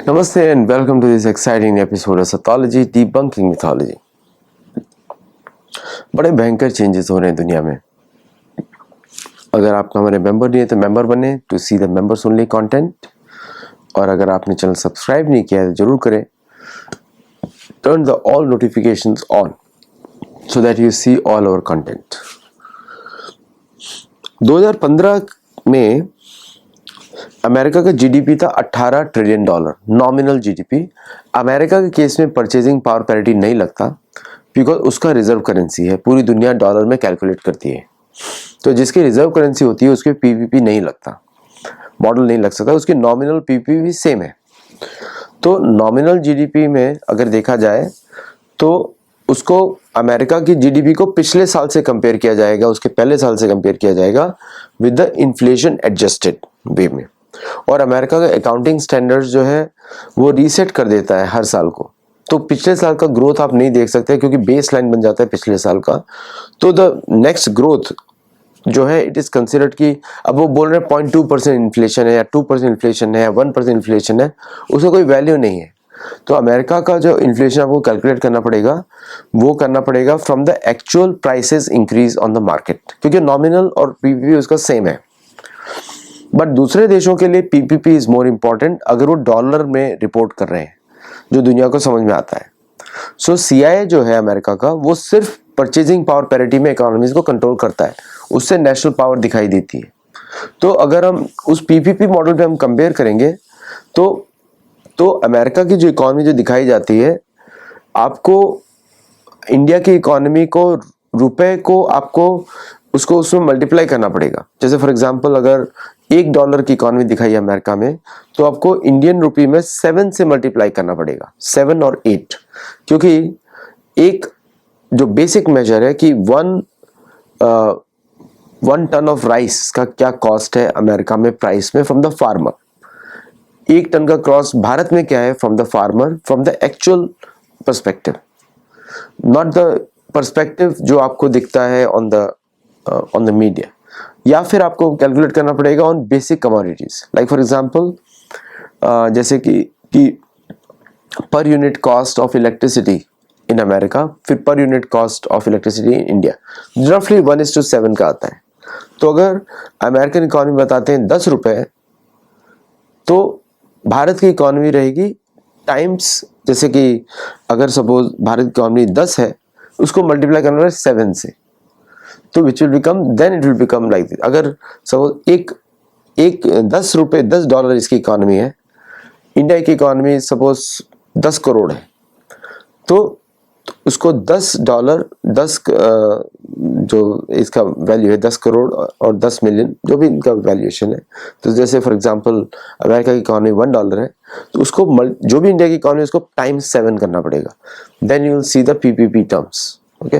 Namaste and welcome to this exciting episode of Sathology Debunking Mythology। बड़े भयंकर changes हो रहे हैं दुनिया में। अगर आप हमारे मेंबर नहीं है तो मेंबर बने to see the members only content, और अगर आपने चैनल सब्सक्राइब नहीं किया है तो जरूर करें। Turn the all notifications on so that you see all our content. 2015 में अमेरिका का जीडीपी था $18 ट्रिलियन, नॉमिनल जीडीपी। अमेरिका के केस में परचेजिंग पावर पैरिटी नहीं लगता बिकॉज उसका रिजर्व करेंसी है, पूरी दुनिया डॉलर में कैलकुलेट करती है। तो जिसकी रिजर्व करेंसी होती है उसके पीपीपी नहीं लगता, मॉडल नहीं लग सकता, उसकी नॉमिनल पीपीपी सेम है। तो नॉमिनल जीडीपी में अगर देखा जाए तो उसको अमेरिका की जीडीपी को पिछले साल से कंपेयर किया जाएगा, उसके पहले साल से कंपेयर किया जाएगा विद द इन्फ्लेशन एडजस्टेड वे में। और अमेरिका का अकाउंटिंग स्टैंडर्ड्स जो है वो रीसेट कर देता है हर साल को। तो पिछले साल का ग्रोथ आप नहीं देख सकते क्योंकि बेस लाइन बन जाता है पिछले साल का। तो द नेक्स्ट ग्रोथ जो है इट इज कंसिडर्ड कि अब वो बोल रहे हैं 0.2% इन्फ्लेशन है या 2% इन्फ्लेशन है या 1% इन्फ्लेशन है, उसका कोई वैल्यू नहीं है। तो अमेरिका का जो इन्फ्लेशन आपको कैलकुलेट करना पड़ेगा वो करना पड़ेगा from the actual prices increase on the market, क्योंकि नॉमिनल और पीपीपी उसका सेम है। बट दूसरे देशों के लिए पीपीपी इज मोर इम्पोर्टेंट अगर वो डॉलर में रिपोर्ट कर रहे हैं, जो दुनिया को समझ में आता है। सो सीआईए जो है अमेरिका का वो सिर्फ परचेजिंग पावर पैरिटी में इकोनॉमीज को कंट्रोल करता है, उससे नेशनल पावर दिखाई देती है। तो अगर हम उस पीपीपी मॉडल पे हम कंपेयर करेंगे तो अमेरिका की जो इकोनॉमी जो दिखाई जाती है, आपको इंडिया की इकोनॉमी को रुपए को आपको उसको उसमें मल्टीप्लाई करना पड़ेगा। जैसे फॉर एग्जांपल अगर $1 की इकोनॉमी दिखाई है अमेरिका में तो आपको इंडियन रुपी में 7 से मल्टीप्लाई करना पड़ेगा, 7 और 8, क्योंकि एक जो बेसिक मेजर है कि 1 टन ऑफ राइस का क्या कॉस्ट है अमेरिका में प्राइस में फ्रॉम द फार्मर। 1 टन का क्रॉस भारत में क्या है from the farmer, from the actual perspective, not the perspective जो आपको दिखता है ऑन द मीडिया। या फिर आपको कैलकुलेट करना पड़ेगा on basic commodities, like for example जैसे कि per unit cost of electricity in America, फिर per unit cost of electricity in India रफली 1:7 का आता है। तो अगर अमेरिकन इकोनॉमी बताते हैं 10 रुपए, तो भारत की इकोनॉमी रहेगी टाइम्स, जैसे कि अगर सपोज भारत की इकोनॉमी 10 है उसको मल्टीप्लाई करना है 7 से, तो which will become then it will become like this. अगर सपोज एक $10 इसकी इकोनॉमी है, इंडिया की इकोनॉमी सपोज 10 करोड़ है, तो उसको $10 जो इसका वैल्यू है 10 करोड़ और 10 मिलियन जो भी इनका वैल्यूएशन है। तो जैसे फॉर एग्जांपल अमेरिका की इकोनॉमी $1 है तो उसको जो भी इंडिया की इकोनॉमी उसको टाइम्स 7 करना पड़ेगा, then you will see the PPP terms. Okay,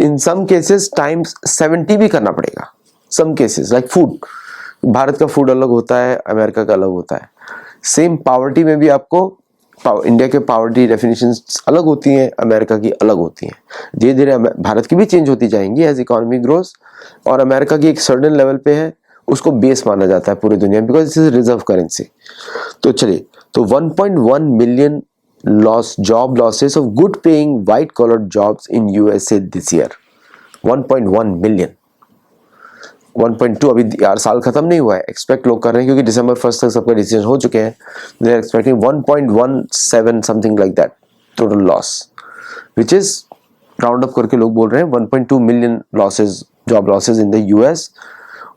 in some cases times 70 भी करना पड़ेगा। Some cases like food, Bharat का फूड अलग होता है, अमेरिका का अलग होता है। सेम पावर्टी में भी आपको इंडिया के पावर्टी डेफिनेशंस अलग होती हैं, अमेरिका की अलग होती हैं। धीरे धीरे भारत की भी चेंज होती जाएंगी एज इकोनॉमी ग्रोस, और अमेरिका की एक सर्टेन लेवल पे है, उसको बेस माना जाता है पूरी दुनिया में because this is reserve currency. तो चलिए, तो 1.1 million job losses of good paying white collar jobs in USA this year। 1.1 million, 1.2 अभी यार साल खत्म नहीं हुआ है, एक्सपेक्ट लोग कर रहे हैं क्योंकि दिसंबर 1 तक सबका डिसीजन हो चुके हैं। They are expecting 1.17 something like that total loss, which is round up करके लोग बोल रहे हैं 1.2 million losses, job losses in the US.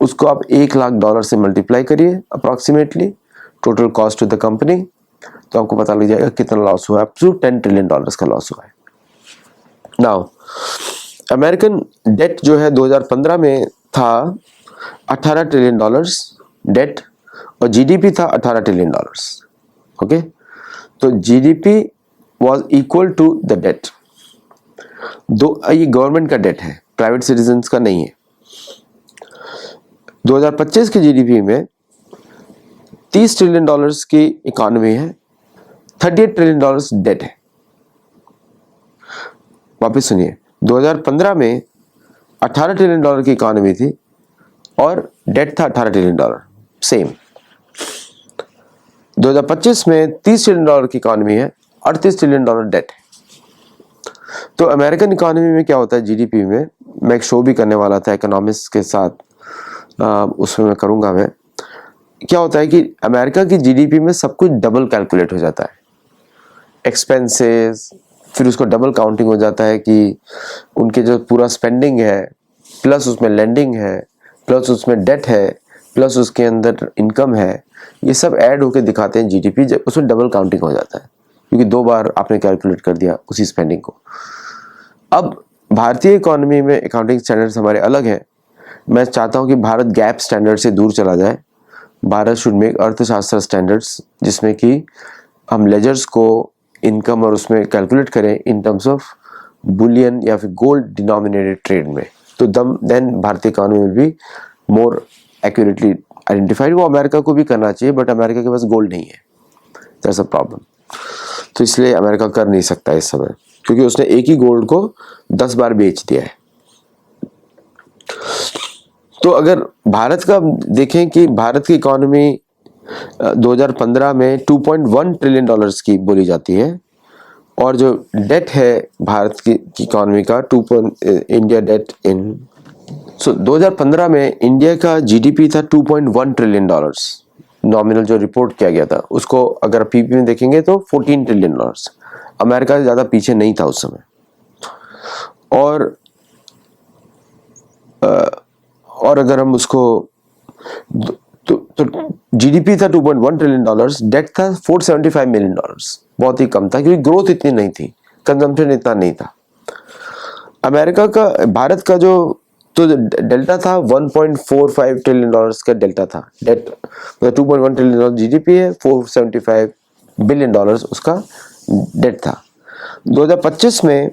उसको आप $1 लाख से मल्टीप्लाई करिए approximately total cost to the company, तो आपको पता लग जाएगा कितना लॉस हुआ है। अप टू $10 ट्रिलियन का लॉस हुआ है। नाउ अमेरिकन डेट जो है 2015 में था $18 ट्रिलियन डेट, और जीडीपी था $18 ट्रिलियन। ओके, तो GDP was equal to the debt. ये गवर्नमेंट का डेट है, प्राइवेट सिटीजन्स का नहीं है। 2025 की जीडीपी में $30 ट्रिलियन की इकोनॉमी है, $38 ट्रिलियन डेट है। वापस सुनिए, 2015 में $18 ट्रिलियन की इकोनॉमी थी और डेट था $18 ट्रिलियन, सेम। 2025 में $30 ट्रिलियन की इकॉनमी है, $38 ट्रिलियन डेट है। तो अमेरिकन इकोनॉमी में क्या होता है, जीडीपी में, मैं एक शो भी करने वाला था इकोनॉमिस्ट के साथ, उसमें मैं करूँगा। मैं क्या होता है कि अमेरिका की जीडीपी में सब कुछ डबल कैलकुलेट हो जाता है, एक्सपेंसेस, फिर उसको डबल काउंटिंग हो जाता है कि उनके जो पूरा स्पेंडिंग है, प्लस उसमें लेंडिंग है, प्लस उसमें डेट है, प्लस उसके अंदर इनकम है, ये सब ऐड होके दिखाते हैं जीडीपी, जब उसमें डबल काउंटिंग हो जाता है, क्योंकि 2 बार आपने कैलकुलेट कर दिया उसी स्पेंडिंग को। अब भारतीय इकोनॉमी में अकाउंटिंग स्टैंडर्ड्स हमारे अलग हैं। मैं चाहता हूं कि भारत गैप स्टैंडर्ड से दूर चला जाए। भारत शुड मेक अर्थशास्त्र स्टैंडर्ड्स, जिसमें कि हम लेजर्स को इनकम और उसमें कैलकुलेट करें इन टर्म्स ऑफ बुलियन या फिर गोल्ड डिनोमिनेटेड ट्रेड में, तो देन भारतीय इकोनॉमी में भी मोर एक्यूरेटली आइडेंटिफाइड। वो अमेरिका को भी करना चाहिए, बट अमेरिका के पास गोल्ड नहीं है, दैट्स अ प्रॉब्लम। तो इसलिए अमेरिका कर नहीं सकता इस समय, क्योंकि उसने एक ही गोल्ड को 10 बार बेच दिया है। तो अगर भारत का देखें कि भारत की इकोनॉमी 2015 में $2.1 ट्रिलियन की बोली जाती है, और जो डेट है भारत की इकोनॉमी का इंडिया डेट इन 2015 में इंडिया का जीडीपी था $2.1 ट्रिलियन। नॉमिनल जो रिपोर्ट किया गया था उसको अगर पीपी में देखेंगे तो $14 ट्रिलियन। अमेरिका से ज़्यादा पीछे नहीं था उस समय। और अगर हम उसको तो जीडीपी था $2.1 ट्रिलियन, डेट था $475 मिलियन, बहुत ही कम था, क्योंकि ग्रोथ इतनी नहीं थी, कंजम्पशन इतना नहीं था। भारत का जो तो डेल्टा था $1.45 ट्रिलियन का डेल्टा था। डेट मतलब $2.1 ट्रिलियन जीडीपी है, $475 बिलियन उसका डेट था। 2025 में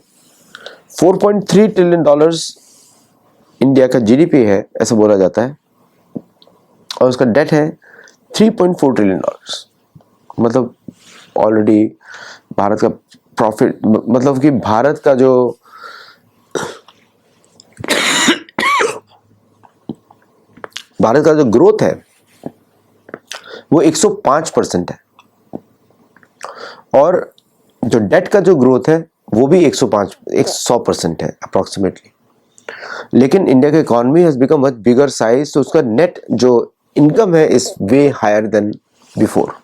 $4.3 ट्रिलियन इंडिया का जीडीपी है, ऐसा बोला जाता है, और उसका डेट है $3.4 ट्रिलियन। मतलब ऑलरेडी भारत का प्रॉफिट, मतलब कि भारत का जो ग्रोथ है वो 105% है, और जो डेट का जो ग्रोथ है वो भी 100% है अप्रोक्सीमेटली। लेकिन इंडिया का economy has become much bigger size, तो उसका नेट जो इनकम है is way higher than before,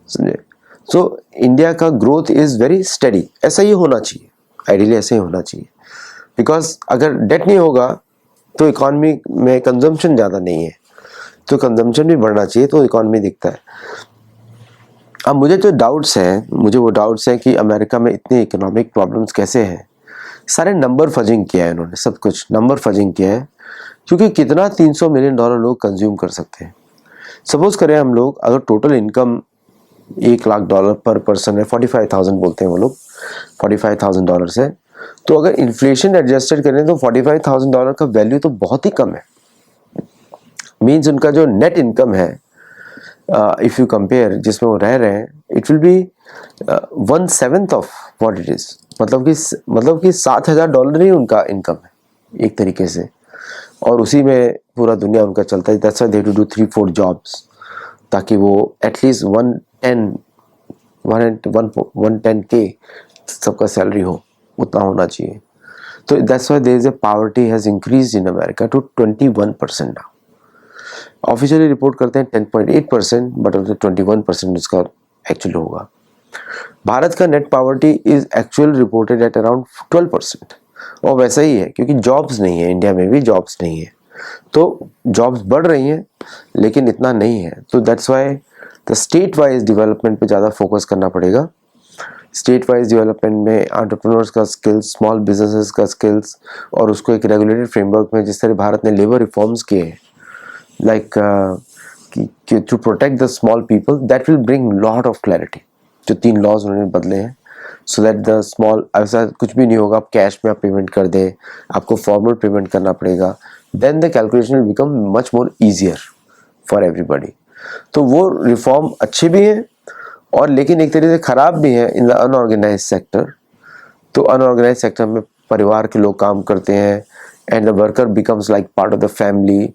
समझे। सो इंडिया का ग्रोथ इज वेरी स्टडी, ऐसा ही होना चाहिए, आइडियली ऐसा ही होना चाहिए, बिकॉज अगर डेट नहीं होगा तो इकोनॉमी में कंजम्पशन ज़्यादा नहीं है, तो कंजम्पशन भी बढ़ना चाहिए, तो इकोनॉमी दिखता है। अब मुझे वो डाउट्स हैं कि अमेरिका में इतनी इकोनॉमिक प्रॉब्लम्स कैसे हैं। सारे नंबर फजिंग किया है इन्होंने, सब कुछ नंबर फजिंग किया है, क्योंकि कितना $300 मिलियन लोग कंज्यूम कर सकते हैं। सपोज करें हम लोग, अगर टोटल इनकम $1 लाख पर पर्सन है, 45,000 बोलते हैं वो लोग, $45,000 है, तो अगर इन्फ्लेशन एडजस्टेड करें तो $45,000 का वैल्यू तो बहुत ही कम है। मीन्स उनका जो नेट इनकम है, इफ़ यू कंपेयर, जिसमें वो रह रहे हैं, it will be 1/7 of what it is. मतलब कि $7,000 ही उनका इनकम है एक तरीके से, और उसी में पूरा दुनिया उनका चलता है। That's why they have to do 3-4 jobs, ताकि वो एटलीस्ट 110K सबका सैलरी हो, उतना होना चाहिए। तो that's why there is a poverty has increased in America to 21% now. Officially report करते हैं 10.8%, बट 21% उसका एक्चुअल होगा। भारत का net poverty is actual reported at around 12%, और वैसा ही है, क्योंकि जॉब्स नहीं है, इंडिया में भी जॉब्स नहीं है, तो जॉब्स बढ़ रही हैं लेकिन इतना नहीं है। तो that's why the state wise development पे ज़्यादा फोकस करना पड़ेगा। स्टेट वाइज डेवलपमेंट में एंटरप्रेन्योर्स का स्किल्स, स्मॉल बिजनेसेस का स्किल्स, और उसको एक रेगुलेटेड फ्रेमवर्क में, जिस तरह भारत ने लेबर रिफॉर्म्स किए हैं, like to protect the small people, that will bring lot of clarity। जो 3 लॉज उन्होंने बदले हैं, सो दैट द स्मॉल, ऐसा कुछ भी नहीं होगा आप कैश में आप पेमेंट कर दें, आपको फॉर्मल पेमेंट करना पड़ेगा, then the calculation will become much more easier for everybody. तो वो रिफॉर्म अच्छे भी हैं, और लेकिन एक तरीके से ख़राब भी है इन द अनऑर्गेनाइज सेक्टर। तो अनऑर्गेनाइज सेक्टर में परिवार के लोग काम करते हैं, and the worker becomes like part of the family,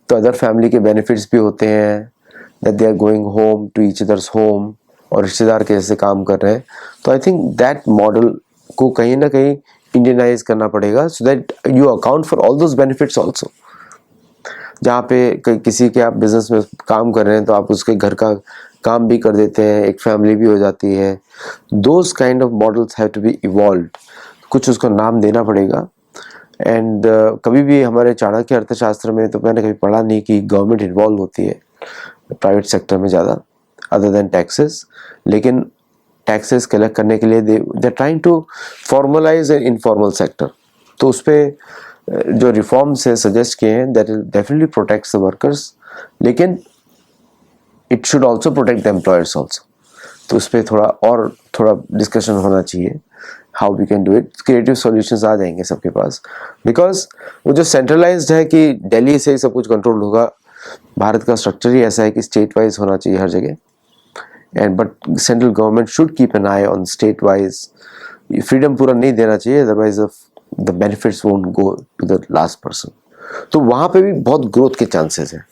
तो अदर फैमिली के बेनिफिट्स भी होते हैं, that they are going home to each others home, और रिश्तेदार कैसे काम कर रहे हैं. तो आई थिंक दैट मॉडल को कहीं ना कहीं इंडियनाइज करना पड़ेगा, सो that you account for all those benefits also. जहाँ पे किसी के आप बिजनेस में काम कर रहे हैं तो आप उसके घर का काम भी कर देते हैं, एक फैमिली भी हो जाती है. Those kind of models have to be evolved. कुछ उसको नाम देना पड़ेगा. एंड कभी भी हमारे चाणक्य अर्थशास्त्र में तो मैंने कभी पढ़ा नहीं कि गवर्नमेंट इन्वॉल्व होती है प्राइवेट सेक्टर में ज़्यादा, अदर देन टैक्सेस. लेकिन टैक्सेस कलेक्ट करने के लिए they are trying to formalise an informal sector. तो उस पर जो रिफॉर्म्स है सजेस्ट किए हैं, that definitely protects the workers, लेकिन it should also protect the employers also. तो उस पर थोड़ा डिस्कशन होना चाहिए, how we can do it. Creative solutions आ जाएंगे सबके पास, बिकॉज वो जो सेंट्रलाइज्ड है कि दिल्ली से ही सब कुछ कंट्रोल होगा, भारत का स्ट्रक्चर ही ऐसा है कि स्टेट वाइज होना चाहिए हर जगह. And but central government should keep an eye on state wise. Freedom पूरा नहीं देना चाहिए, otherwise the benefits won't go to the last person. तो वहाँ पे भी बहुत ग्रोथ के चांसेस हैं,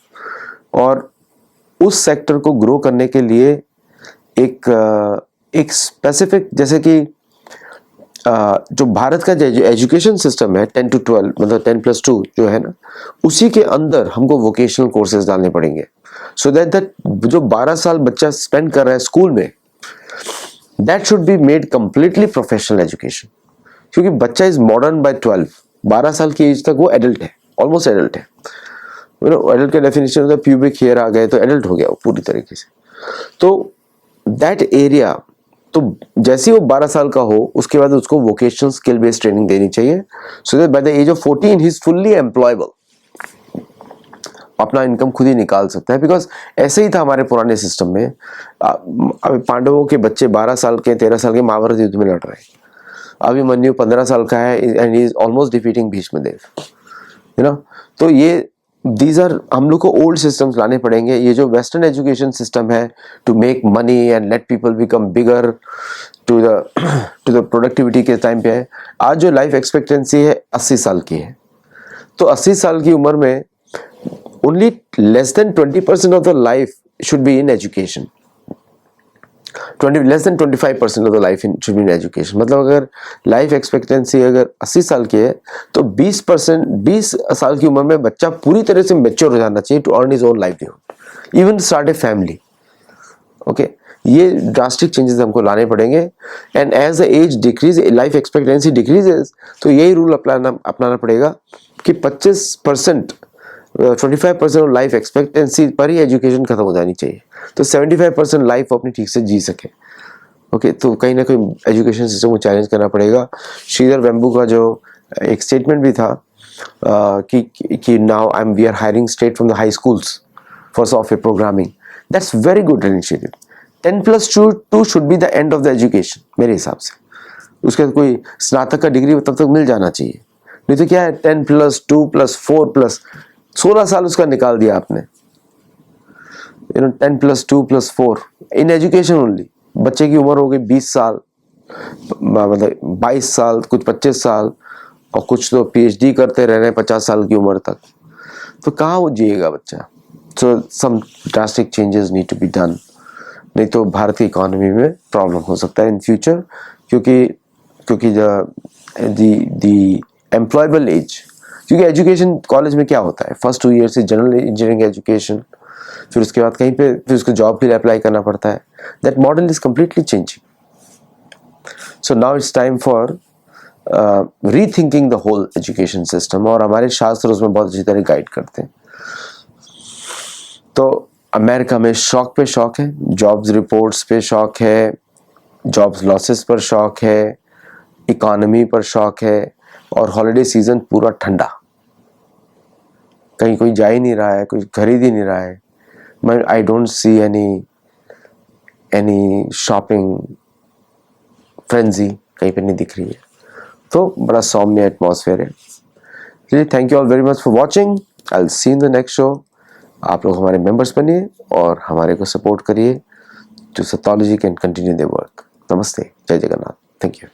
और उस सेक्टर को ग्रो करने के लिए एक स्पेसिफिक, जैसे कि जो भारत का एजुकेशन सिस्टम है 10 to 12, मतलब 10+2 जो है ना, उसी के अंदर हमको वोकेशनल कोर्सेज डालने पड़ेंगे, सो दैट जो 12 साल बच्चा स्पेंड कर रहा है स्कूल में, that should be made completely professional education. क्योंकि बच्चा इज मॉडर्न बाय 12 साल की एज तक वो एडल्ट है, ऑलमोस्ट एडल्ट है. एडल्ट का डेफिनेशन होता है प्यूबिक हेयर आ गए तो एडल्ट हो गया वो पूरी तरीके से. तो दैट एरिया, तो जैसे ही वो 12 साल का हो उसके बाद उसको वोकेशनल स्किल बेस्ड ट्रेनिंग देनी चाहिए, so that by the age of 14 he is fully employable. अपना इनकम खुद ही निकाल सकता है. बिकॉज ऐसे ही था हमारे पुराने सिस्टम में. पांडवों के बच्चे 12 साल के 13 साल के महाभारत युद्ध में लड़ रहे हैं. अभिमन्यु 15 साल का है and he is almost defeating Bhishmadev, you know. तो ये दीज आर, हम लोग को ओल्ड सिस्टम्स लाने पड़ेंगे. ये जो वेस्टर्न एजुकेशन सिस्टम है to make money and let people become bigger to the productivity के टाइम पे है. आज जो लाइफ एक्सपेक्टेंसी है 80 साल की है, तो 80 साल की उम्र में only less than 20% of the life should be in education. Less than 25% of the life should be in education. मतलब अगर लाइफ एक्सपेक्टेंसी अगर 80 साल की है तो 20 साल की उम्र में बच्चा पूरी तरह से मैच्योर हो जाना चाहिए to earn his own livelihood, even start a family. Okay, ये ड्रास्टिक चेंजेस हमको लाने पड़ेंगे. And as the age decrease, life expectancy decreases, तो यही रूल अपनाना पड़ेगा कि 25% 25% ऑफ लाइफ एक्सपेक्टेंसी पर ही एजुकेशन खत्म हो जानी चाहिए, तो 75% लाइफ अपनी ठीक से जी सके. ओके, तो कहीं ना कहीं एजुकेशन सिस्टम को चैलेंज करना पड़ेगा. श्रीधर वेम्बू का जो एक स्टेटमेंट भी था कि now we are hiring straight from the high schools for software programming. That's very good initiative. 10+2 should be the end of the education मेरे हिसाब से. उसके बाद कोई स्नातक का डिग्री तब तक मिल जाना चाहिए. नहीं तो क्या है 10+2+4+, 16 साल उसका निकाल दिया आपने. 10+2+4 इन एजुकेशन ओनली. बच्चे की उम्र हो गई 20 साल, मतलब 22 साल, कुछ 25 साल, और कुछ तो PhD करते रह रहे हैं 50 साल की उम्र तक. तो कहाँ वो जिएगा बच्चा. So some drastic changes need to be done, नहीं तो भारत की इकोनॉमी में प्रॉब्लम हो सकता है इन फ्यूचर. क्योंकि द एम्प्लॉयबल एज, क्योंकि एजुकेशन कॉलेज में क्या होता है, फर्स्ट 2 ईयर से जनरल इंजीनियरिंग एजुकेशन, फिर उसके बाद कहीं पे फिर उसको जॉब के लिए अप्लाई करना पड़ता है. That model is completely changing. So now it's time for rethinking the whole education system. और हमारे शास्त्र उसमें बहुत अच्छी तरह गाइड करते हैं. तो अमेरिका में शॉक पे शॉक है, जॉब्स रिपोर्ट्स पे शॉक है, जॉब्स लॉसेस पर शॉक है, इकोनॉमी पर शॉक है, और हॉलिडे सीजन पूरा ठंडा. कहीं कोई जा ही नहीं रहा है, कोई खरीद ही नहीं रहा है. I don't see any shopping frenzy कहीं पे नहीं दिख रही है. तो बड़ा सौम्य एटमॉस्फेयर है. चलिए, thank you all very much for watching. I will see in the next show. आप लोग हमारे मेंबर्स बनिए और हमारे को सपोर्ट करिए to Sethology can continue the work. नमस्ते, जय जगन्नाथ. Thank you.